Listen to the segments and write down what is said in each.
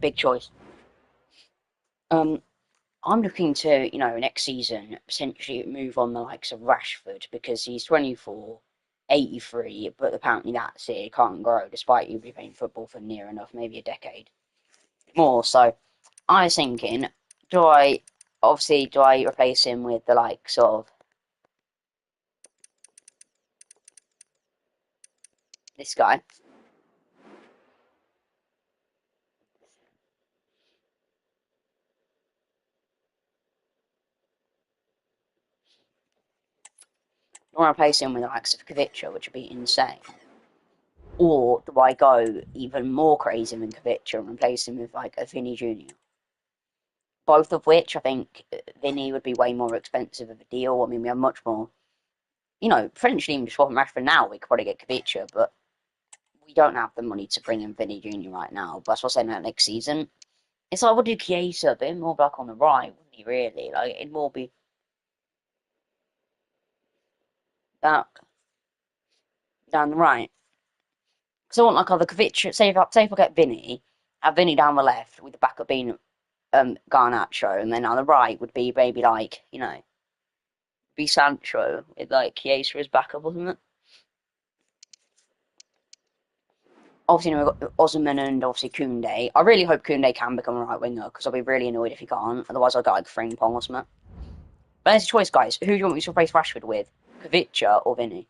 big choice. I'm looking to, next season potentially move on the likes of Rashford because he's 24, 83, but apparently that's it. He can't grow despite you be playing football for near enough, maybe a decade more. So I was thinking, do I replace him with the likes of this guy? Do I replace him with the likes of Kvicha, which would be insane? Or do I go even more crazy than Kvicha and replace him with like a Vinny Jr.? Both of which I think Vinny would be way more expensive of a deal. I mean, we have much more, potentially even just swapping Rashford now, we could probably get Kvicha, but we don't have the money to bring in Vinny Jr. right now. But that's what I'm saying that next season. It's like, we'll do Chiesa, but more back on the right, wouldn't he, really? Like, it'd more be back down the right. Because I want, like, other Kvicha, say if I get Vinny, have Vinny down the left, with the backup being Garnacho, and then on the right would be maybe, like, be Sancho, with, like, Chiesa as backup or something. Obviously, we've got Osman and obviously Koundé. I really hope Koundé can become a right winger because I'll be really annoyed if he can't. Otherwise, I'll get like Frimpong or something. But there's a choice, guys. Who do you want me to replace Rashford with? Kvicha or Vinny?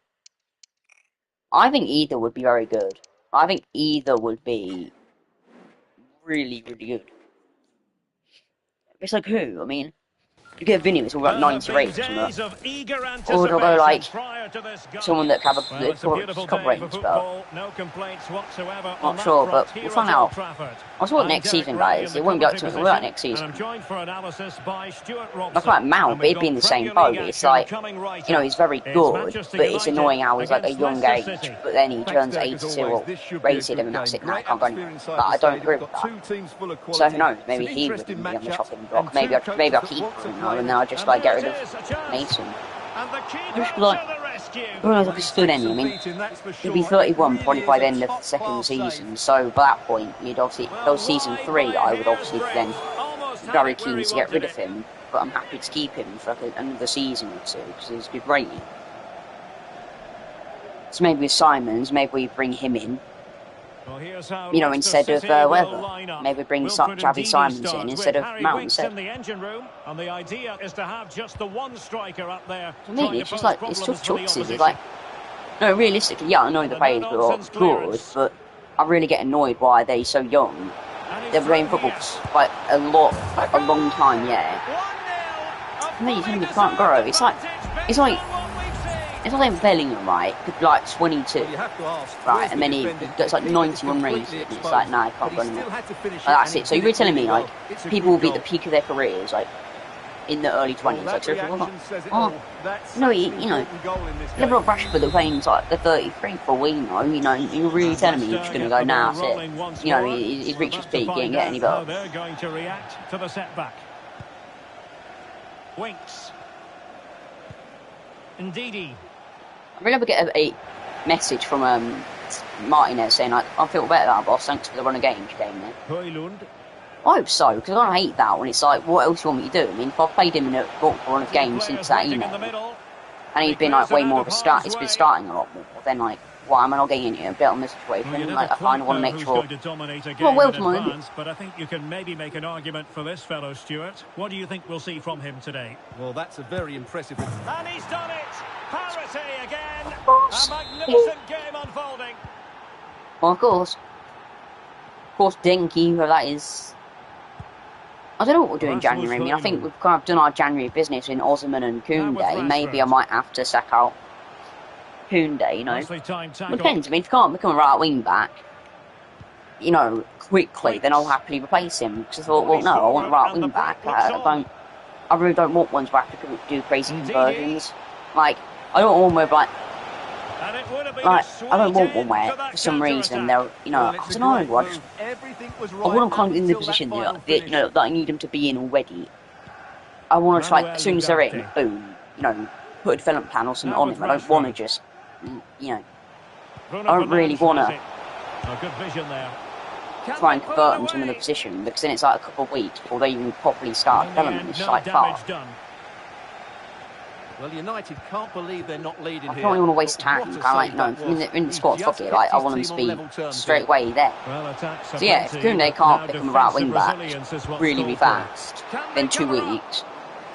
I think either would be very good. I think either would be really, really good. It's like who? I mean, you get Vinny, it's all about 90 rates or something. Or do I go like someone that can have a couple ratings, but not sure, but we'll find out. I saw it next season, guys. It won't be up to it next season. Like Mount, but he'd be in the same boat. It's like, he's very good, but it's annoying how he's like a young age, but then he turns 82 or rated him and that's it. Now I can't go anywhere. But I don't agree with that. So who knows? Maybe he would be on the chopping block. Maybe I'll keep him, and then I'll just like get rid of Mason. Just like, who knows if he's stood any? I mean, he'll be 31 probably by the end of the second season. So by that point, you'd obviously, if that was season 3, I would obviously then be very keen to get rid of him. But I'm happy to keep him for like another season or two because he's good rating. So maybe with Simons, maybe we bring him in. Instead of Weather. Maybe bring Xavi Simons in instead of Mount instead. I mean, it's just like, it's tough choices. It's like, no, realistically, yeah, I know the players were good, but I really get annoyed why they're so young. They're playing football for quite a long time, yeah. I mean, you can't grow. It's like Bellingham, right? Like 22, right? And then he gets like 91 ratings, and it's like, nah, I can't go anymore. Like, that's it. So you're really telling me, like, people will be at the peak of their careers, like, in the early 20s, like, seriously, what? Oh, no, Liverpool Rashford, they're playing like the 33 for we know, you're really telling me you're just going to go, nah, that's it. He's reached his peak, he ain't get any better. They're going to react to the setback. Winks. Ndidi. I really hope I get a message from Martinez saying, like, I feel better now, boss, thanks for the run of games you gave me. Højlund. I hope so, because I don't hate that when it's like, what else do you want me to do? I mean, if I've played him in a run of games since that email, and he's been like way more of a start, he's been starting a lot more, then like, why am I not getting into a bit on this situation? Like, I kind of want to make sure. But I think you can maybe make an argument for this fellow, Stuart. What do you think we'll see from him today? Well, that's a very impressive. And he's done it! Parity again! A magnificent game unfolding. Well, of course, Denki, but that is. I don't know what we'll do in January. I mean, I think we've kind of done our January business in Osman and Koundé. Maybe I might have to sack out Koundé, Depends. I mean, if you can't become a right wing back, quickly, then I'll happily replace him. Because I thought, well, no, I want a right wing back. I really don't want ones where I have to do crazy conversions. Like, I don't want one where, I don't want one where, for some reason, they're, I don't know, I want them kind of in the position that I need them to be in already. I want to try, as soon as they're in, boom, put a development plan or something on him. I don't want to just, I don't really want to. Good vision there. try and convert them to another position, because then it's like a couple of weeks before they even properly start development. It's like far. Well, United can't believe they're not leading I here. don't really want to waste time. Kind of like, you know, in the squad, fuck it. Like, I want them to be straight away there. So yeah, if Koundé can't become a right wing back, really be fast, then 2 weeks,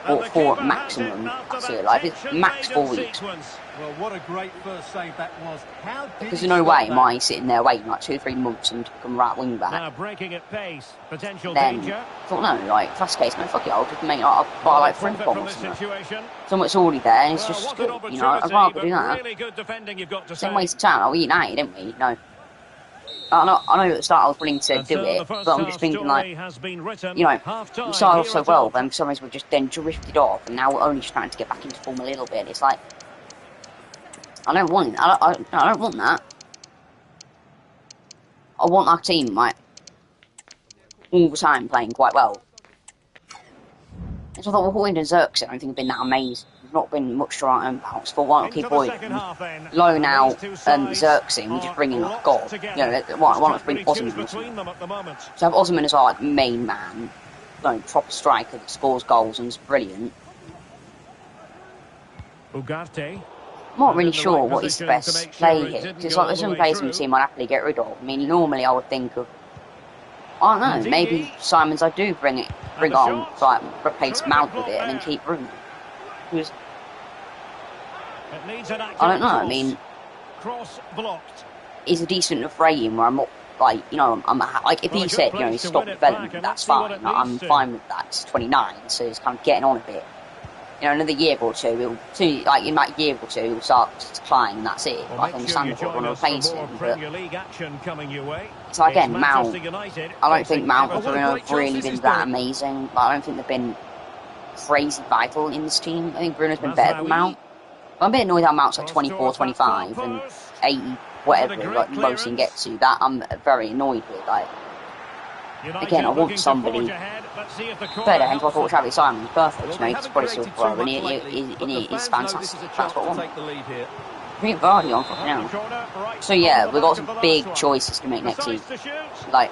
or 4 maximum, that's it. Like, it's max 4 weeks. Well, what a great first save that was. How did because there's no way am I sitting there waiting like 2 or 3 months and to become right wing back. Now breaking at pace, potential then danger. I thought no, like if that's the case, no, fuck it, I'll just make I'll buy like Frimpong or something. Something's already there and it's just good, you know. I'd rather do that. Really good defending, you've got to Same say. waste of time. We United, didn't we? No. I know at the start I was willing to do it, but I'm just thinking like, you know, we started off so well, then for some reason we just then drifted off, and now we're only just trying to get back into form a little bit. It's like, I don't want it. I don't want that. I want our team like all the time playing quite well. And so I thought, well, Haaland and Xerxes, I don't think have been that amazing. There's not been much to write home about. So why not keep Haaland low now and Xerxes, we just bring in like God. You know, why not bring Osimhen? So have Osimhen as our like main man, like proper striker that scores goals and is brilliant. Ugarte. I'm not really sure what is the best play here, because like, there's some players from the team I'd happily get rid of. I mean, normally I would think of, I don't know, maybe Simons I do bring on to like, replace Mount with it and then keep Bruno. Because, I don't know, I mean, he's a decent enough rating where I'm not, like, you know, I'm like, if he said, you know, he's stopped development, that's fine, like, I'm fine with that. He's 29, so he's kind of getting on a bit. You know, another year or two, like in that year or two, he'll start declining, and that's it. Well, I understand if I want to replace him, but so again, Mount, I don't think Mount and Bruno have really been that amazing, but I don't think they've been crazy vital in this team. I think Bruno's been better than Mount. I'm a bit annoyed how Mount's like 24, 25, and 80, whatever, like most he can get to. That I'm very annoyed with, like. Again, I want somebody better, hence I thought Travis Simon was perfect, you know, he's probably still pro, and he's fantastic, that's what I want. I think Vardy on fucking hell. So yeah, we've got some big choices to make next season. Like,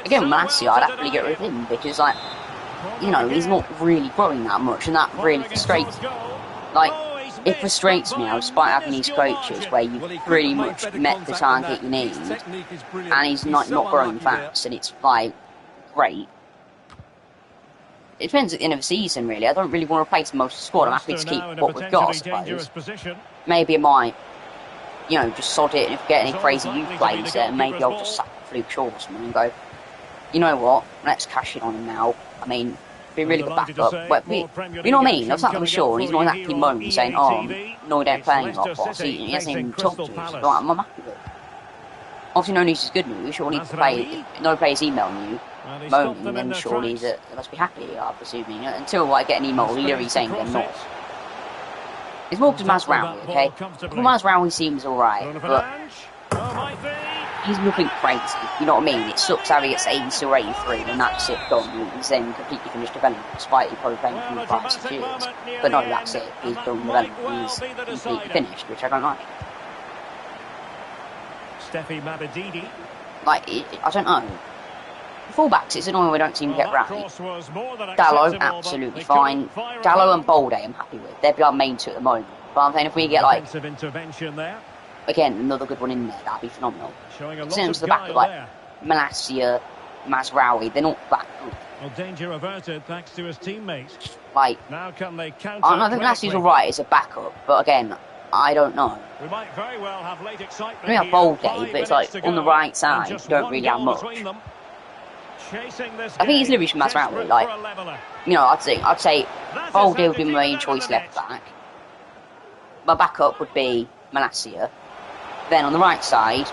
again, Malacia, I'd happily get rid of him, because, like, you know, he's not really growing that much, and that really frustrates me. Like, it frustrates me now, despite having these coaches where you've pretty much met the target you need, and he's not growing fast, and it's like, great. It depends at the end of the season, really. I don't really want to replace most of the squad. I'm happy to keep what we've got, I suppose. Maybe I might, you know, just sod it, and if we get any crazy youth players there, maybe I'll just sack Luke Shaw or something and go, you know what, let's cash in on him now. I mean, be a really good backup. But you know what I mean? I was with Shaw, and he's not exactly moaning, saying, oh, no, we don't play a lot, boss. He hasn't even talked to us. Like, I'm happy with it. Obviously, no news is good news. Shaw needs to play. No players emailing you, moaning, then surely they must be happy, I'm presuming. Until I get an email literally saying they're not. It's more because Mazraoui, okay? Well, Mazraoui seems alright, but he's nothing crazy, you know what I mean? It sucks how he gets 82 or 83 and that's it, done. He's then completely finished development, despite he probably playing for 5 or 6 years. But no, that's it, he's done development, he's completely finished, which I don't like. Steffi Mabadidi. Like, I don't know. Fullbacks, it's annoying we don't seem to get right. Dalot, absolutely fine. Dalot and Bolde, I'm happy with. They'd be our main two at the moment. But I'm saying if we get, like, again, another good one in there, that'd be phenomenal. Send to the back of, like, Malacia, Mazraoui, they're not that good. Well, danger averted thanks to his teammates. Like, now can they counter? I think Malacia's alright as a backup, but again, I don't know. We might very well have late excitement. We have Bolde, but it's like on the right side, you don't really have much. I think he's literally from Mazraoui, like, you know, I'd say Bolde would be my main choice left back. My backup would be Malacia. Then on the right side,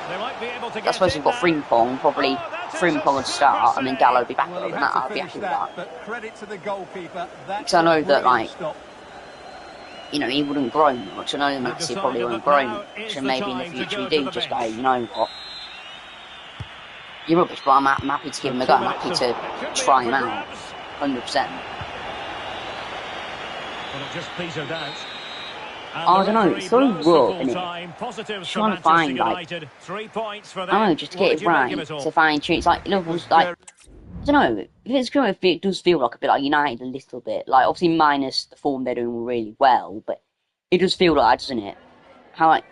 I suppose we've got Frimpong, probably Frimpong would start, and then Dalot would be back up, and I'd be happy with that. Because I know that, like, you know, he wouldn't grow much. I know that Malacia probably wouldn't grow much, and maybe in the future he do just go, you know what, you're rubbish, but I'm happy to give him a go. I'm happy to try him out, 100%. Well, it just petered out. I don't know, it's so rough, isn't it? Trying to find, like, I don't know, just to get it right, to find tunes, like, Liverpool's, like, I don't know, it does feel like a bit like United a little bit, like, obviously minus the form they're doing really well, but it does feel like that, doesn't it? How, like,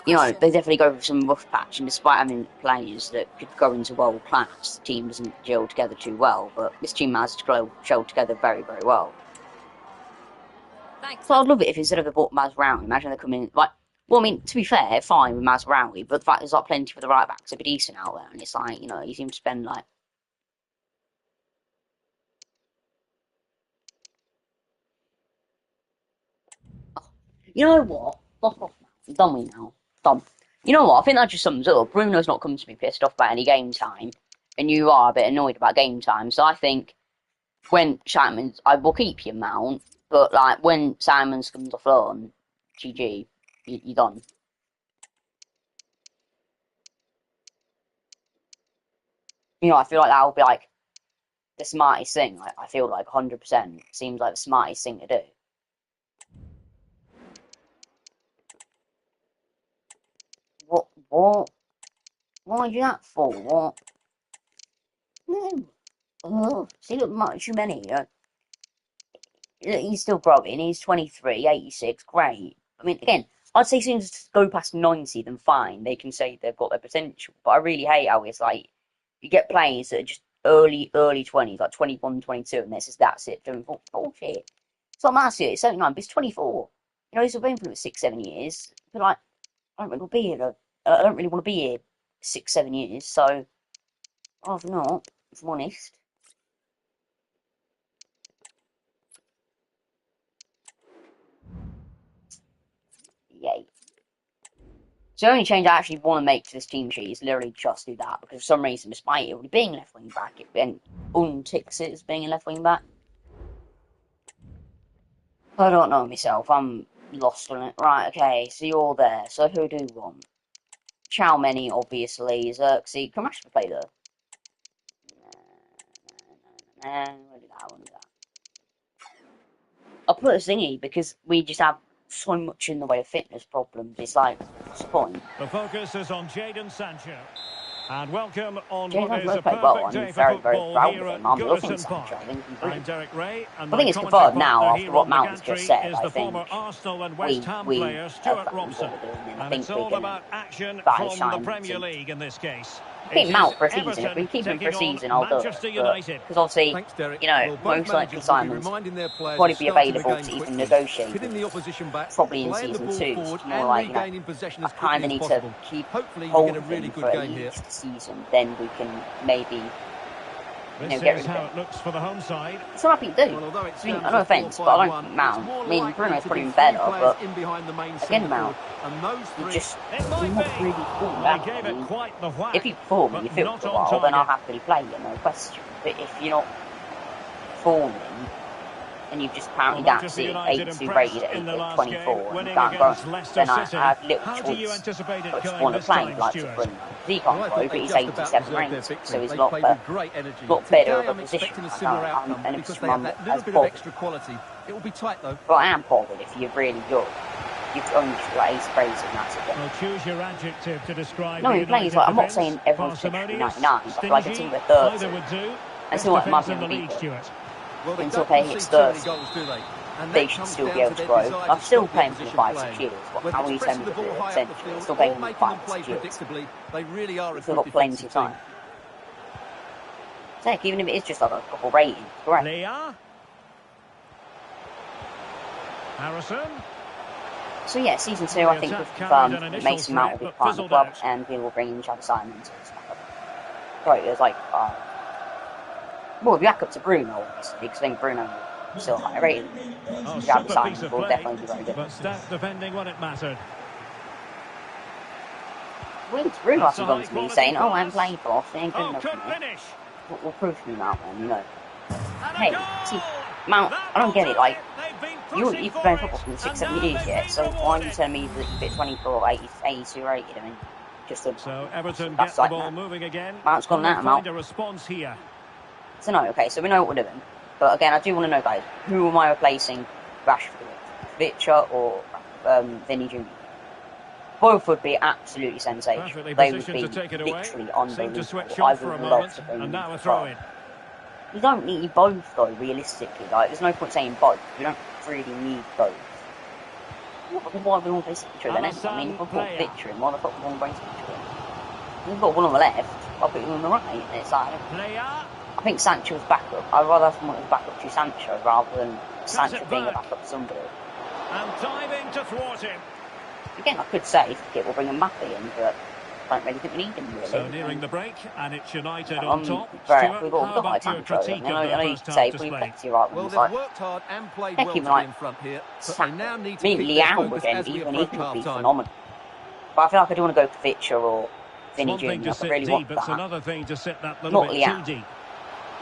you know, they definitely go for some rough patch, and despite having players that could go into world class, the team doesn't gel together too well, but this team has gelled together very, very well. Thanks. So I'd love it if instead of they bought Mazraoui, imagine they come in, like, well, I mean, to be fair, fine with Mazraoui, but the fact there's like plenty for the right backs to be decent out there, and it's like, you know, you seem to spend like. Oh, you know what? Fuck off now. I'm done with now. Done. You know what? I think that just sums it up. Bruno's not come to be pissed off about any game time, and you are a bit annoyed about game time, so I think when Simons, I will keep your Mount, but like when Simons comes off loan, GG, you're done. You know, I feel like that will be like the smartest thing. Like, I feel like 100% seems like the smartest thing to do. What? What are you that for? What? No. Oh, see, look, much too many. He's still growing. He's 23, 86. Great. I mean, again, I'd say as soon as they go past 90, then fine. They can say they've got their potential. But I really hate how it's like you get players that are just early 20s, like 21, 22, and that's it. Doing bullshit. It's not massive. It's 79, but it's 24. You know, he's been for 6, 7 years. But like, I don't really want to be here. I don't really want to be here 6, 7 years. So, I've not, if I'm honest. Yay. So the only change I actually want to make to this team sheet is literally just do that, because for some reason, despite it already being left wing back, it then unticks it as being a left wing back. I don't know myself, I'm lost on it. Right, okay, so you're there. So who do you want? Chow-Many, obviously. Xerxes. Can Rashford play there? We'll do that. I'll put a Zingy because we just have so much in the way of fitness problems. It's like, what's the point? The focus is on Jadon Sancho. And welcome on Jadon what is a played well. perfect day I'm for very football proud here of at him. I'm loving Goodison Park. Sancho. I think he's I'm brilliant. Derek Ray, and I think it's confirmed now after what Mount's just said. I think former Arsenal and we West Ham player have Stuart found what Robson. we're doing, and I And think it's we're all going about to action back from shine the Premier and League in this case. keep him out for a season. Everton If we keep him for a taking on season, I'll do it. Manchester United. Because obviously, Thanks, Derek. you know, Well, both most likely managers will be Simons reminding their will players probably of be starting the available game to even quickly, negotiate. hitting the opposition back, Probably in playing the season ball 2. forward, It's more and like, you know, regaining possession I as quickly kind of as need to possible. keep Hopefully, you hold get a of really him good for at game here. least a season. Then we can maybe, This get rid is of how him. it looks for the home side. It's what I think do. Well, although it I mean, stands no for offence, but I don't 4-5-1, think Mount. it's more I mean, likely Bruno's to probably be been three better, players but in behind the main again, centre Mount, forward, and those he three. just It he's might not be. really performed. They gave it quite the whack. If he performed, but you feel not for a on while, then I'll target. happily play you, no question. But if you're not performing, and you've just apparently Well, that's Manchester it, United 82 impressed rated in the at last 24, game, and you winning can't grow, against Leicester then I City. have little How do you choice. anticipate it I just going want to this play time, like Stuart? Bruno. He Well, can't I grow, thought but they he's just about 87 deserved their rated, victory. so he's They a lot played better. with great energy. Lot better Today, of a I'm position. expecting a I similar don't- I'm outcome in a because position they have I'm that as little bit of bothered. extra quality. It will be tight though. Well, I am bothered if you're really good. You've only just got ace praise and that's it. Well, choose your adjective to describe No, the in playing United is like, I'm not defence. saying everyone's fit Parsimonious, 99, but I feel like a team stingy, with 30. either would do. And Best still like defence might in the be league, beat Stuart. Well, they until don't they concede hit too many 30. goals, do they? And They that should comes still down be able to to their grow. desire I'm to still stop the playing for opposition 5, 6 playing. years. Whether How it's many pressing times the have ball we high said up the it's field still or playing for making 5, them play 6 years? predictably, they really are a We've still good got plenty defensive of team. time. Heck, even if it is just like a couple ratings, correct. Leah. Harrison. So yeah, season 2 I think we've confirmed Mason Mount will be part of the club and we will bring in Xavi Simons. Right, it was like, well, we'll be back up to Bruno, obviously, because I think Bruno is still high rated. Oh, Xavi super Simons piece of will play, definitely be very good. but stats defending when it mattered. Well, Bruno That's hasn't a gone to me high-quality saying, oh, I'm pass. playing for us, they ain't good Oh, enough could for me. finish. We'll prove to me Mount then, you know. And a Hey, goal! see, Mount, That I don't get will it, do like, They've been you've pushing been playing for football it, for 6, and 7 now years they've yet, been so why are you rewarded. telling me that you've been 24, 82 rated? I mean, just a, So Everton that's get the like ball that. moving again. Mount's gone Can now, they Mount. find a response here? So no, okay, so we know what we're doing. But again, I do want to know, guys, who am I replacing Rashford with? Vicha or Vinny Jr. Both would be absolutely sensational. Perfectly They would positioned be to take it away. literally Seemed to switch unbelievable. I off for a would love moment, to bring and now a them throw in. You don't need both though, realistically. Like, there's no point saying both. We don't really need both. Why we want to play Sancho then? I mean, if I've got Victor in, why the fuck we want to bring Sancho in? We've got one on the left, I'll put him on the right, and it's like, I think Sancho's backup. I'd rather have someone who's backup to Sancho rather than Sancho being a backup to somebody. And diving to thwart him. Again, I could say we'll bring a Mbappe in, but I don't really think we need him, really. So nearing the break, and it's United on top. We've Stuart, got how about your critique of the first half display? Well, they've worked hard and played well to be in front here, but they now need to keep their focus as we approach half-time. Phenomenal. But I feel like I don't want to go for Victor or Vinny One thing Jr. to sit really deep, want it's that. another thing to sit that little Not bit Leao. too deep.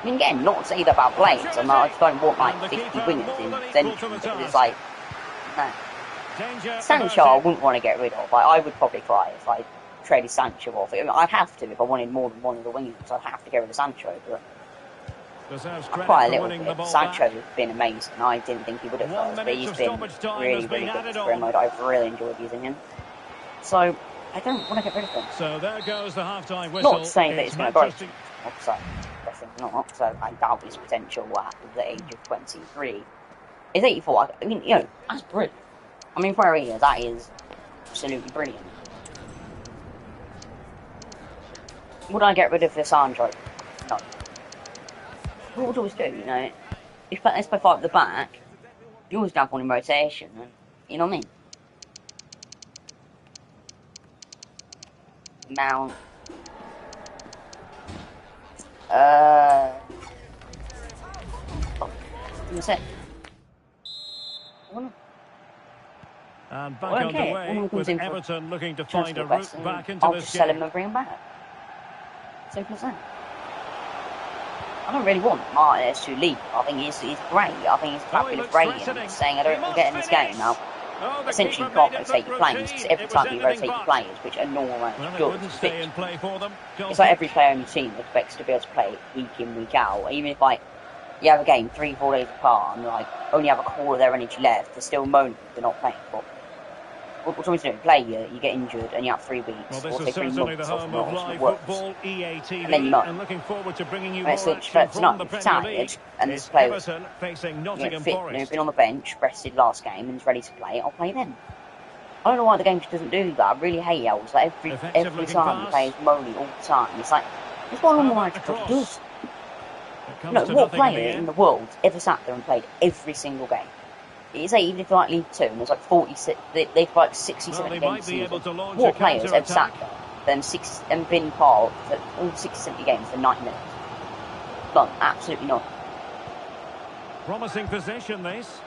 I mean, again, not to say that about players. I just don't want like 50 wingers in central because it's like, no. Sancho, I wouldn't want to get rid of. Like, I would probably cry if I traded Sancho off. I mean, I'd have to if I wanted more than one of the wingers. I'd have to get rid of Sancho. But quite a little bit. Sancho's been amazing. I didn't think he would at first, but he's been really, really good for him. I've really enjoyed using him. So I don't want to get rid of him. So there goes the half-time whistle. Not saying that it's going to go. So definitely not. So I doubt his potential at the age of 23. He's 84. I mean, you know, that's brilliant. I mean, for he is, that is absolutely brilliant. Would I get rid of this Sandro? No. What would always do, you know? If let's play 5 at the back, you always have one in rotation, and, you know what I mean? Mount. What's it? And back underway with Everton looking to find a route back into I'll this just game. sell him and bring him back. Simple as that. I don't really want Martinez to leave. I think he's great. I think he's fabulous rating. I'm saying I don't get in this game now. Essentially, you can't rotate your players because every time you rotate your players, which a normal man does, it's like every player on your team expects to be able to play week in, week out. Even if like you have a game 3-4 days apart and like only have a quarter of their energy left, they're still moaning they're not playing. But what do you do? Play you get injured and you have 3 weeks or say 3 months off the and it works. And then you moan. And it's literally tonight, if you're tired and this player's fit, been on the bench, rested last game and is ready to play, I'll play then. I don't know why the game just doesn't do that. I really hate it. It's like every time the players moaning all the time. It's like, it's what a normal manager does. You know, what player in the world ever sat there and played every single game? It's like, even if they're like League 2 and there's like 46, they've like 60-70 games a season. What players ever sat there and been part of all 60-70 games for 90 minutes? None, absolutely none. Promising possession, this.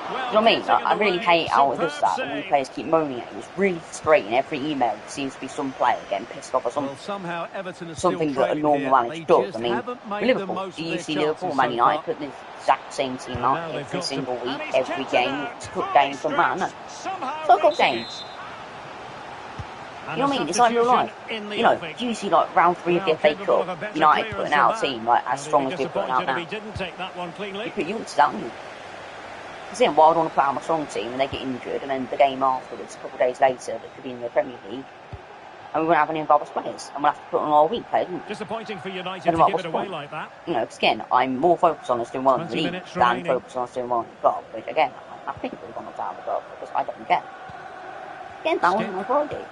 You know what I mean? I really hate how it does that when players keep moaning at you. It's really frustrating. Every email seems to be some player getting pissed off or something. Something that a normal manager does. I mean, Liverpool, do you see Liverpool, Man United put the exact same team out every single week, every game? It's a good game for man. It's not a good game. You know what I mean? It's like real life. You know, do you see like round 3 of the FA Cup, United putting out a team like as strong as they're putting out now? You put yours down, you. Why I don't want to put out my strong team and they get injured and then the game afterwards, a couple of days later, that could be in the Premier League, and we won't have any of our best players, and we'll have to put on all weak players, won't we? Disappointing for United to give it away like that. You know, because again, I'm more focused on us doing well in the league than focused on us doing well in the club, which again, I think we're going to down the club because I don't get it. Again, that wasn't my priority.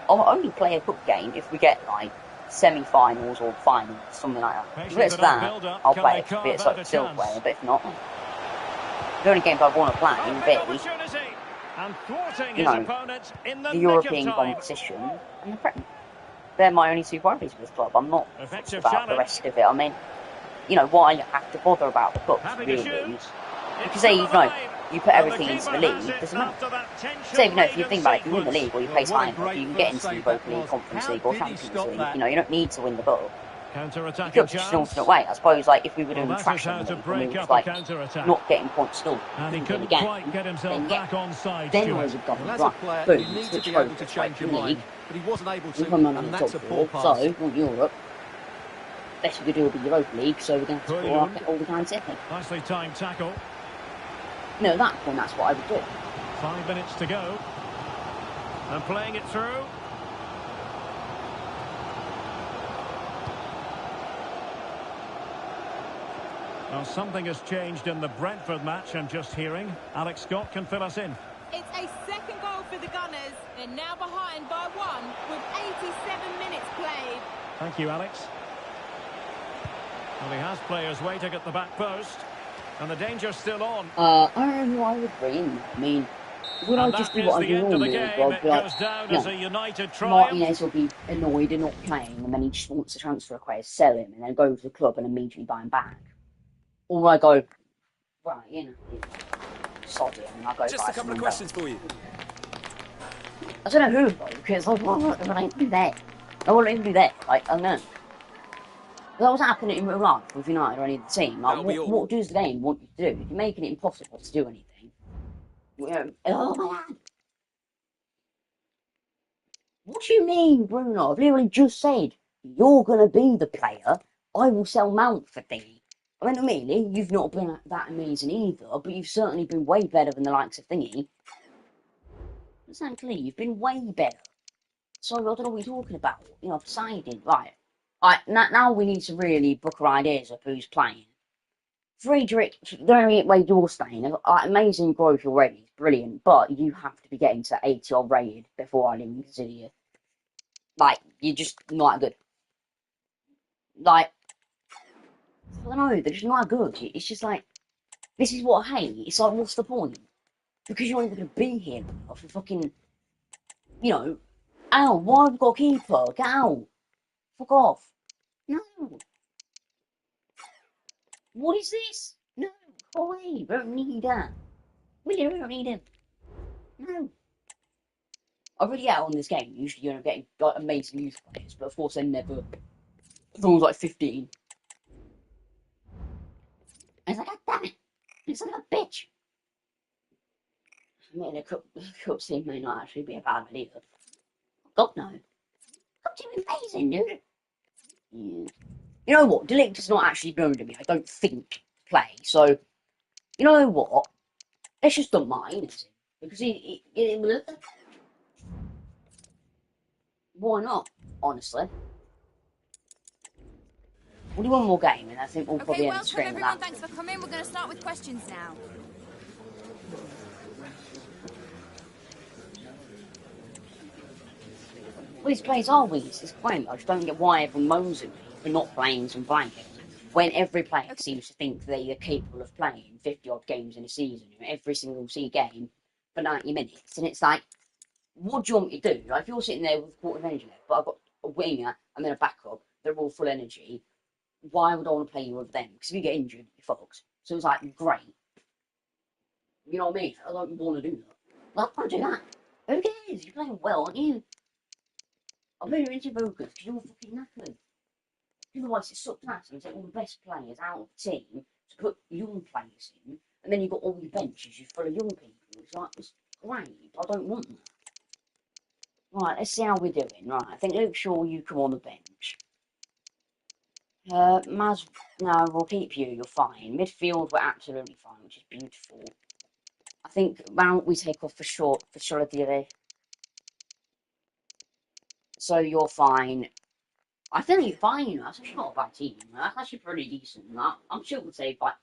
I'll only play a cup game if we get like semi-finals or finals, something like that. If it's that, I'll play it, if it's like silverware, but if not, the only games I want to play in you know, the European competition and the Premier. They're my only 2 priorities for this club. I'm not fussed about the rest of it. I mean, you know, why I have to bother about the cups, really? Because you know, you put everything into the league, it doesn't matter. So, you know, if you think about it, if you win the league or you play higher, you can get into the Europa League, Conference League or Champions League. You know, you don't need to win the cup. You could just an alternate way. I suppose, like, if we were doing trash in the league, and we was, like, not getting points still, then we would have gone right, boom, switch over to the league, we come on the top 4, so, on Europe, best we could do would be Europa League, so we're going to score all the time, City. Nicely timed tackle. No, at that point, that's what I would do. 5 minutes to go. And playing it through. Well, something has changed in the Brentford match, I'm just hearing. Alex Scott can fill us in. It's a second goal for the Gunners. They're now behind by 1 with 87 minutes played. Thank you, Alex. Well, he has players waiting at the back post. And the danger's still on. I don't know who I would bring. I mean, would I just do what I do normally? I'd be like, Martinez will be annoyed and not playing, and then he just wants a transfer request, sell him, and then go to the club and immediately buy him back. Or I go, right, sod it, and I go just a couple of questions for you. I don't know who, though, because I won't even do that. I won't even do that. Like, I don't know. That was happening in real life with United or any of the team. Like, what does the game want you to do? You're making it impossible to do anything. Oh my God. What do you mean, Bruno? I've literally just said, you're going to be the player. I will sell Mount for Thingy. I mean, really, you've not been that amazing either, but you've certainly been way better than the likes of Thingy. Exactly, you've been way better. So I don't know what you're talking about. I've decided, right. Now we need to really book our ideas of who's playing. Friedrich, the only way you're staying, amazing growth already, it's brilliant, but you have to be getting to 80 odd rated before I'd even consider you. Like, you're just not good. Like, I don't know, they're just not good. It's just like, this is what I hate. It's like, what's the point? Because you're not even going to be here for fucking, ow, why have we got a keeper? Get out. Fuck off. No. What is this? No, go away. We don't need that. We don't need him. No. I really out on this game. Usually you're getting like amazing youth players, but of course they're never. Everyone's like 15. And it's like, God damn it. It's like a bitch. I mean, a cup team may not actually be a bad idea. God, no. Cup team is amazing, dude. Yeah. You know what? Delict is not actually going to be, I don't think, play. So, you know what? Let's just don't mind him. Because he why not, honestly? We'll do one more game, and I think we'll probably end the stream with that. Thanks for coming. We're going to start with questions now. Well, these players are weak. It's great. I just don't get why everyone moans at me for not playing some blankets. When every player seems to think they are capable of playing 50-odd games in a season, every single game for 90 minutes. And it's like, what do you want me to do? Like, if you're sitting there with a quarter of energy left, but I've got a winger and then a backup, they're all full energy, why would I want to play you with them? Because if you get injured, you're fucked. So it's like, great. You know what I mean? I don't want to do that. Like, I don't do that. Who cares? You're playing well, aren't you? I bet you're into focus because you're fucking knackered. Otherwise, it's sucked ass and take all the best players out of the team to put young players in, and then you've got all your benches you're full of young people. It's like, it's great. I don't want that. Right, let's see how we're doing. Right, I think Luke Shaw, you come on the bench. Maz, no, we'll keep you. You're fine. Midfield, we're absolutely fine, which is beautiful. I think Mount we take off for Solidire. So you're fine. I think you're fine. That's actually not a bad team. That's actually pretty decent. I'm sure we'll say, but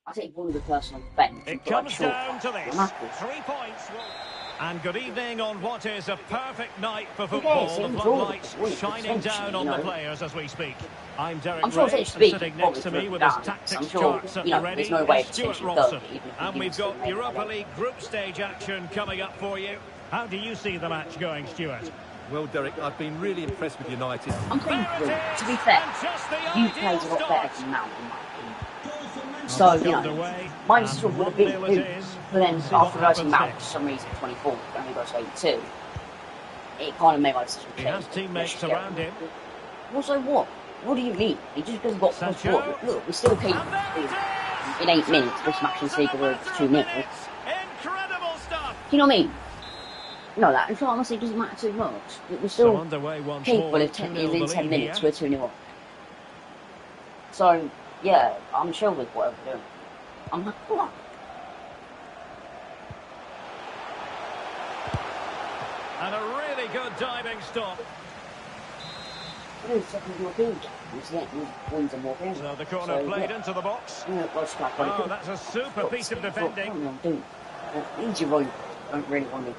I take one of the person on the bench. It comes down to this. 3 points. And good evening on what is a perfect night for football. The floodlights shining down on the players as we speak. I'm Derek Ray, sitting next to me with his tactics charts at the ready. Stuart Robson. And we've got Europa League group stage action coming up for you. How do you see the match going, Stuart? Well, Derek, I've been really impressed with United. I'm thinking, to be fair, you played a lot better than Mount, in my opinion. So, mine still would have been good, but then after writing Mount for some reason 24, when we got to 82, it kind of made my decision. He has teammates around him. Also, what? What do you mean? He just because got plus 4. Look, we still keep in 8 minutes, we're smashing Seagull 2-0. You know what I mean? No, that. In fact, honestly, it doesn't matter too much. We're still capable of in 10 minutes, we're 2-0. So, yeah, I'm chill with whatever we're doing. I'm like, what? And a really good diving stop. So So the corner played into the box. Oh, that's a super piece of defending. Easy road, don't really want to.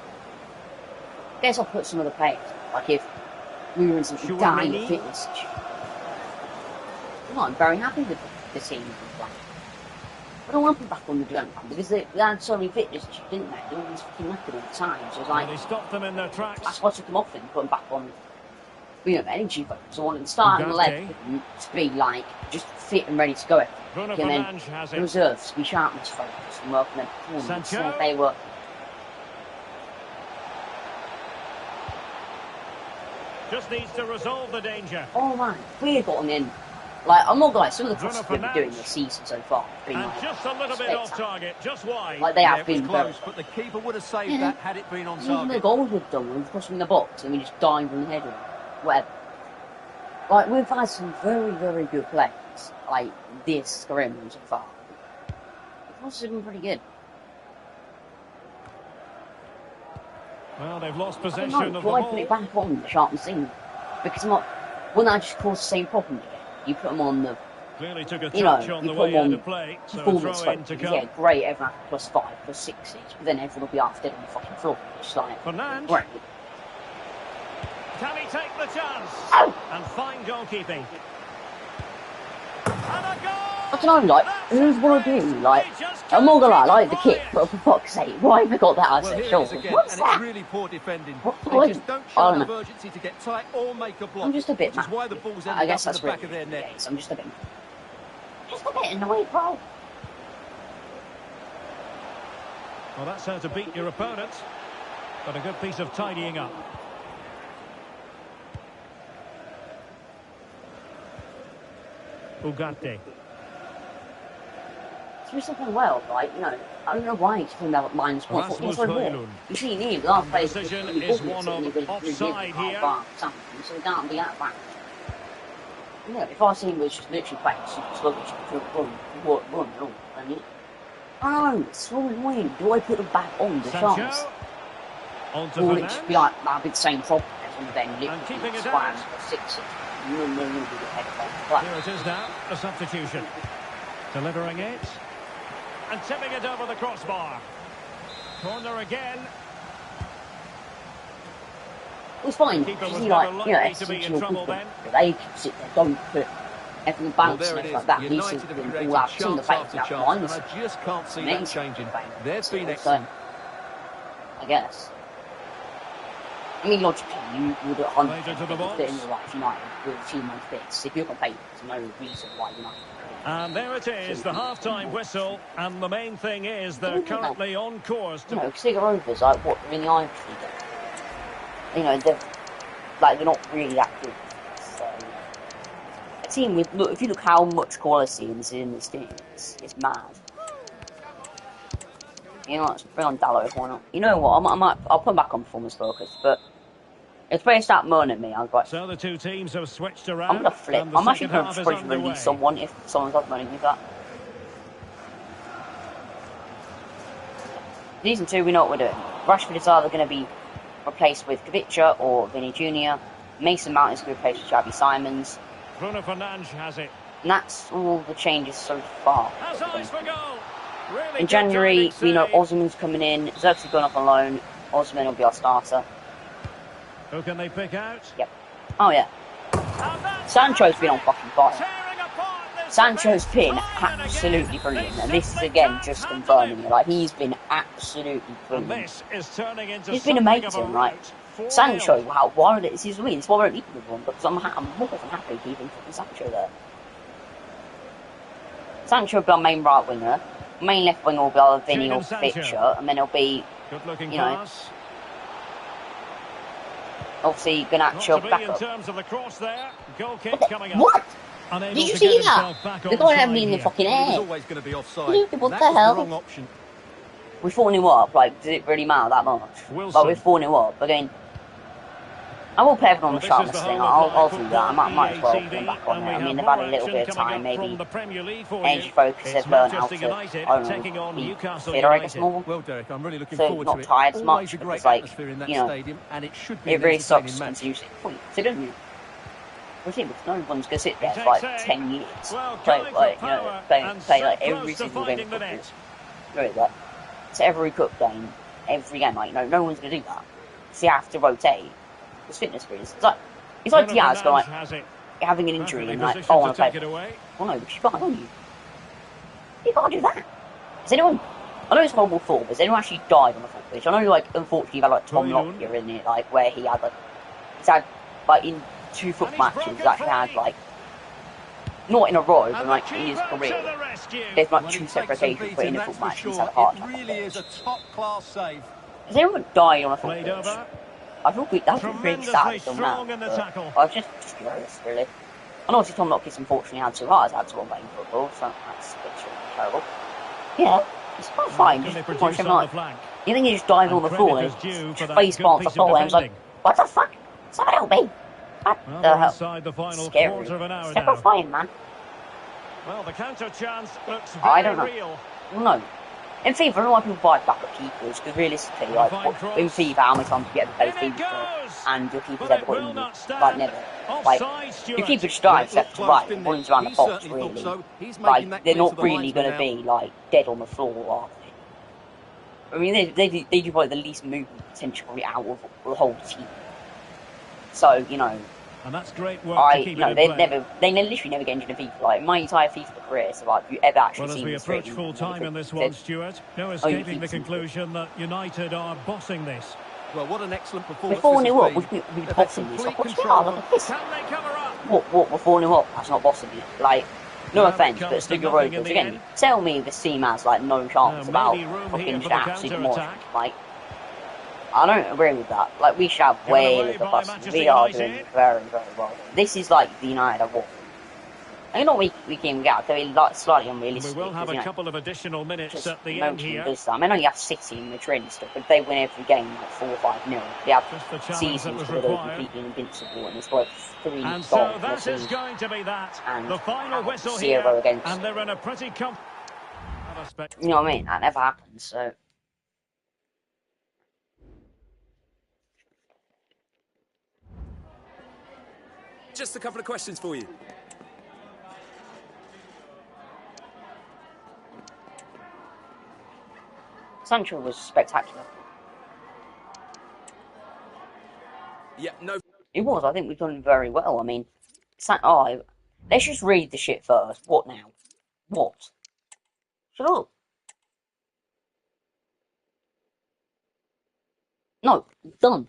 Guess I'll put some other players. Like if we were in some dying fitness. I'm very happy with the team. I don't want to put back on the ground because they had so many fitness, didn't they? They always fucking knackered all the time. So it's like, they stopped them in their tracks. That's why I took them off and put them back on, energy focus. So I wanted to start on the left to be like just fit and ready to go. And then the reserves to be sharpness focused and work on their performance. So they were. Just needs to resolve the danger. Oh man, we've gotten in. Like, I'm not gonna lie, some of the crosses we've been doing this season so far have been like, just a little bit off target, just wide. Like they have been close, but the keeper would have saved that had it been on target. Even the goals we've done, we've crossed in the box and we just dive on the header, whatever. Like we've had some very, very good players, like this career so far. The crosses have been pretty good. Well, they've lost possession of the ball. Why put it back on the sharpness thing? Because wouldn't that just cause the same problem again? You put them on the, clearly took a touch on the way out of play, so a throw in to come. Yeah, great, everyone plus 5, plus 6, but then everyone will be after on the fucking floor. Just like, Fernandes. Great. Can he take the chance? Oh. And fine goalkeeping. And a goal! I don't know, like, who's what I do? Like, I'm not gonna lie, I like the kick, but for fuck's sake, why have I got that? I said, sure. What's that? Really poor defending. What? They just don't show enough urgency to get tight or make a block. I'm just a bit mad. Why the ball's I guess up that's in the back really of their net. I'm just a bit annoyed, bro. Well, that's how to beat your opponent. But a good piece of tidying up. Ugarte. We're still playing well, right? I don't know why he's talking about -1. Rasmus Højlund. You see, the last play Decision is one of offside here. So it can't be that bad. If our team was just literally playing super sluggish, run, I mean, oh, it's so annoying. Do I put them back on the shots? On to Or it should be like, that'd be the same problem as then keeping literally it squares out. for 6. No, Here it is now, a substitution. Delivering it. And tipping it over the crossbar. Corner again. It's fine. Keeper You was see, never like, likely to be in trouble then. They can sit there, don't put everything bouncing like that. These have been all out. Some of the fakes out behind us. I just can't see that changing. They've been excellent. I guess. I mean, logically, you would at 100% fit in the right United with a few months fits. If you're complaining, there's no reason why United. And there it is, the half-time whistle, and the main thing is they're currently on course to... Cigarovas, like, what, they're in the Irish League. They're not really that good. So, a team with, look, if you look how much quality is in this team, it's mad. Let's bring on Dalot, why not? You know what, I'll put him back on performance focus, but if they start moaning at me, I'll go. So the two teams have switched around. I'm gonna flip. I'm actually going to release someone if someone's not moaning me for that. Season 2, we know what we're doing. Rashford is either going to be replaced with Kavicha or Vinny Jr. Mason Mount is going to be replaced with Xavi Simons. Bruno Fernandes has it. And that's all the changes so far. Has eyes for goal. Really in January, we know Osman's coming in. Xerxes going off on loan. Osman will be our starter. Who can they pick out? Yep. Oh, yeah. Sancho's been on fucking fire. Sancho's been absolutely brilliant. And this is, again, just confirming it. Like, he's been absolutely brilliant. He's been amazing, right? Sancho, wow, why are this is win? It's why we're equal with one, because I'm more than happy keeping Sancho there. Sancho will be our main right winger. Main left winger will be either Vinny or Kavicha, and then it'll be, obviously Garnacho back up. In terms of the cross there. Goal kick coming up. What? Did you see that? The guy had me in the fucking air. Always going to be offside. What the hell? We're 4-0 up. Like, does it really matter that much? Like, we're 4-0 up. Again, I will play everyone on the sharpness thing. I'll do that. I might as well put them back on there. I mean, they've had a little bit of time, maybe energy focus, they've learned how to, I don't know, be fitter, I guess, more. Well, Derek, I'm really looking So forward not to it. tired as much, Always a because, great like, atmosphere in that you know, stadium, and it should be it an really entertaining sucks match. continuously. So don't you? Well, see, because no one's going to sit there for like 10 years, play like, you know, play like every single game of football. Really, like, it's every cup game, every game, like, you know, no one's going to do that. So you have to rotate. It's fitness reasons. It's like Diaz going, like, having an injury and like, oh, I want to play. Well, no, because you can't, don't you? You can't do that. Has anyone, I know it's horrible football, but has anyone actually died on the football pitch? I know, like, unfortunately, you've had, like, Tom Lockyer in it, like, where he had, like, he's had, like, in 2 foot matches, he's actually had, like, not in a row, but, like, in his career, there's, like, 2 separate occasions where in a foot match he's had a heart attack. It really is a top-class save. Has anyone died on a football pitch? I feel that's really sad till now, but I was just curious, really. And obviously Tom Locky's unfortunately had 2 hearts had to one playing football, so that's a bit terrible. Yeah, it's quite fine, just watch him like, you think he just dived on the floor and just face plants the ball, and I was like, what the fuck? Someone help me! What the hell? Scary. Step off fine, man. Well, the counter chance looks I don't very know. real. No. In FIFA, I don't know why people buy backup keepers, because realistically, like, in FIFA, how many times do you get to play FIFA, and your keeper's ever got injured? Like, never. Like, your keeper just dives left to right, and runs around the box, really. Like, they're not really going to be, like, dead on the floor, are they? I mean, they do probably the least movement potential probably out of the whole team. So, you know, and that's great work to keep it in play. they literally never get injured in FIFA. Like, my entire FIFA career, so like, if you ever actually well, as seen we the approach stream, full time in this one, Stuart, no escaping the conclusion that United are bossing this. Well, what an excellent performance. We're 4-0 up, we're bossing this. Look at this. Can they cover up? What, we're 4-0 up? That's not bossing it. Like, no offence, but Studio Rovers, again, tell me this team has, like, no chance about fucking absolutely demolished. Like, I don't agree with that. Like, we should have way bigger buses. We are doing very, very well. This is like the United I want. I know we can get out there, like, slightly unrealistic. We will have a couple of additional minutes at the end here. This time. I know you have City and Madrid and stuff, but if they win every game like 4 or 5-0, they have seasons where they're completely invincible, and it's like 3 and goals. So that is going to be that. And the final whistle 0 here, against. And they're in a pretty you know what I mean? That never happens. So. Just a couple of questions for you. Sancho was spectacular. Yeah, no. It was. I think we've done very well. I mean, let's just read the shit first. What now? What? Shut up. No, done.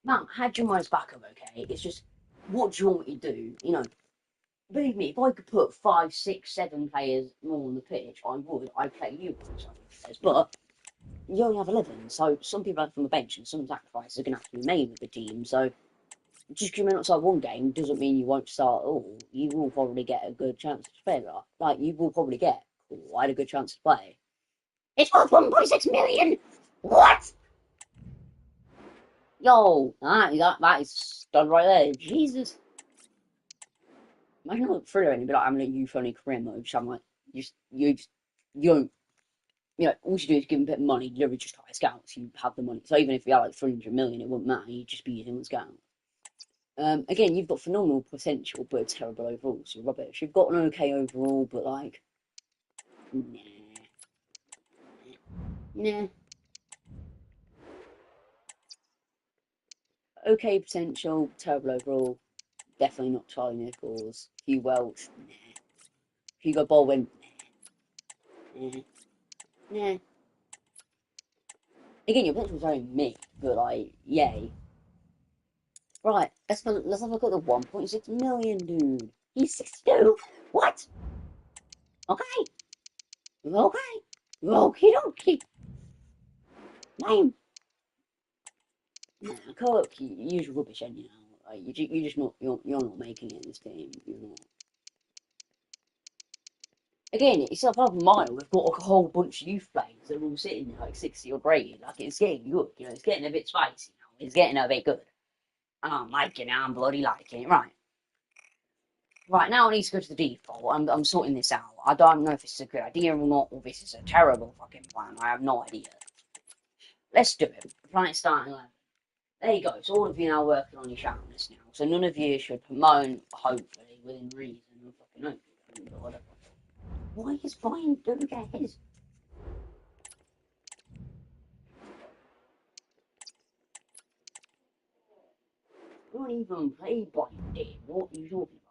Man, had your minds back up, okay? It's just, what do you want me to do? You know, believe me, if I could put 5, 6, 7 players more on the pitch, I would. I'd play you players, but you only have 11, so some people have from the bench and some sacrifices are going to have to be made with the team. So just because you're not start one game doesn't mean you won't start at all. You will probably get a good chance to play, right? Like, you will probably get quite a good chance to play. It's worth 1.6 million! What? Yo, that is done right there. Jesus. Imagine I look through it and be like, I'm in a youth-only career mode. So I'm like, you don't, you know, all you do is give them a bit of money, literally just hire scouts, you have the money. So even if you had like 300 million, it wouldn't matter, you'd just be using the scout. Again, you've got phenomenal potential, but terrible overall, so you're rubbish. You've got an okay overall, but like, nah. Okay potential, terrible overall. Definitely not Charlie Nichols. Hugh Welch, nah. Hugo Baldwin, nah. Again, your potential's very mid, but like, yay. Right, let's have a look at the 1.6 million dude. He's 62. What? Okay. Okie dokie. Name. Nah, Kirk, you're rubbish, and you know. Like, you're just not, you're not making it in this team. You're not. Again, it's up a mile. We've got a whole bunch of youth players. They're all sitting there like 60 or greater. Like, it's getting good. You know, it's getting a bit spicy now. It's getting a bit good. And I'm liking it. I'm bloody liking it. Right. Right, now I need to go to the default. I'm sorting this out. I don't know if this is a good idea or not, or this is a terrible fucking plan. I have no idea. Let's do it. Planet starting 11. There you go. So all of you now working on your channels now. So none of you should promote, hopefully, within reason. I fucking hope you don't, or whatever. Why is Brian doing his? You don't even play Brian, Dave. What are you talking about?